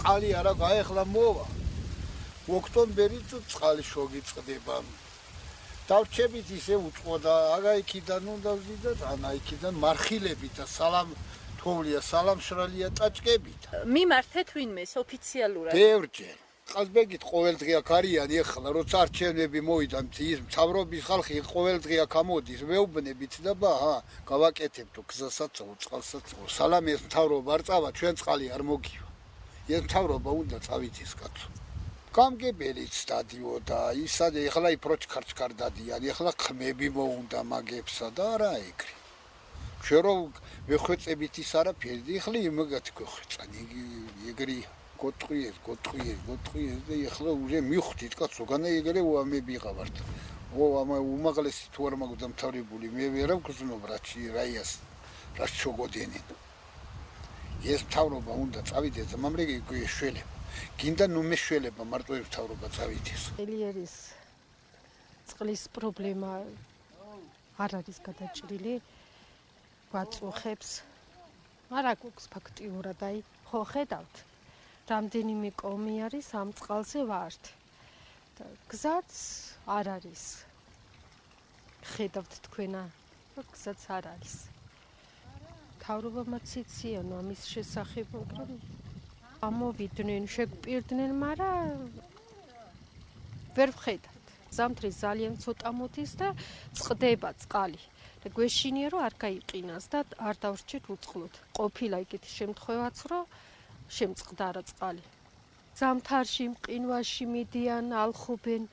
წყალი არა გაეხლა მოვა. ოქტომბერით წყალი შოგიწყდება. დავჩებით ისე უწყო და აგაიქიდან უნდა ვზიდოთ, ანაიქიდან მარხილებით და სალამ თოვლია, სალამშრალია ტაჭკებით. მიმართეთ ვინმეს ოფიციალურად? ბევრჯერ. ყაზბეგით ყოველდღე აქ არიან ეხლა, როცა არჩევნები მოვიდა, ის მთავრობის ხალხი ყოველდღე აქ ამოდის, მეუბნებით და გავაკეთებთო გზასაც, წყალსაც. სალამ ეს მთავრობა არ წავა, ჩვენ წყალი არ მოგივა. ეს მთავრობა უნდა წავითის კაცო. გამგებელიც დადიოდა, ისადე ეხლა იფროჩქარჩქარ დადიან, ეხლა ხმები მოუნდა მაგებსა და არა ეგრე. ჩვენ რომ ვეხვეწებით ის არაფერი, ეხლა იმაგათი გვეხვეწან, ეგრე გოტყვიეს და ეხლა უზე მივხვდით კაცო, განა ეგრე უამები იყავართ. უმაღლესი თუ არ მაქვს დამთავრებული, მე ვერა ვგზნობ რაიას, რაც შოგოდენენ. ეს მთავრობა უნდა წავიდეს და მამრე შეშველება. გინდა ნუ მეშველება მარტო ეს მთავრობა წავიდეს. ელიერის წყლის პრობლემა არ არის გადაჭრილი. გვაწუხებს. არ აქვს ფაქტიურად, აი, ხო ხედავთ. რამდენიმე კომი არის ამ წყალზე ვართ. და გზაც არ არის. ხედავთ თქვენა, გზაც არ არის. მთავრობამ ციციან ამის შესახებ, მაგრამ ამოვიდნენ, შეგვპირდნენ, მაგრამ ვერ ვხედავთ. ზამთრის ძალიან ცოტა მოდის და წყდება წყალი. და გვეშინია რომ არ გაიყინას და არ დავრჩეთ უწყლოდ. ყოფილა იქეთი შემთხვევაც, რომ შემწყდა წყალი. ზამთარში მყინვაში მიდიან, ალხობენ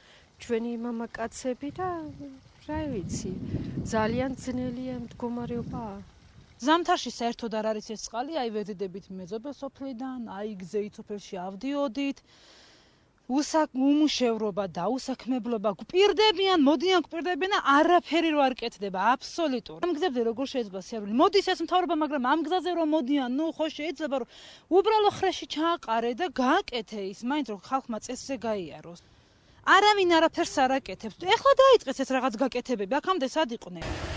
ჩვენი მამაკაცები და რა ვიცი, ძალიან ძნელია მდგომარეობა. ზამთარში საერთოდ არ არის ეს წყალი, აი ვეზიდებით მეზობელ სოფლიდან, აი გზeit სოფელში ავდიოდით. უმუშევრობა და უსაქმებლობა გვპირდებიან, მოდიან გვპირდებიან და არაფერი რო არ კეთდება, აბსოლუტურად. ამ გზებზე როგორ შეიძლება სიარული? მოდის ეს მთავრობა, მაგრამ ამ გზაზე რომ მოდიან, ნუ ხო შეიძლება რომ უბრალო ხრეში ჩააყარე და გააკეთე ის, მაინც რომ ხალხმა წესზე გაიაროს. არავინ არაფერს არ აკეთებს. ეხლა დაიწყეს ეს რაღაც გაკეთებები, აქამდე სად იყვნენ?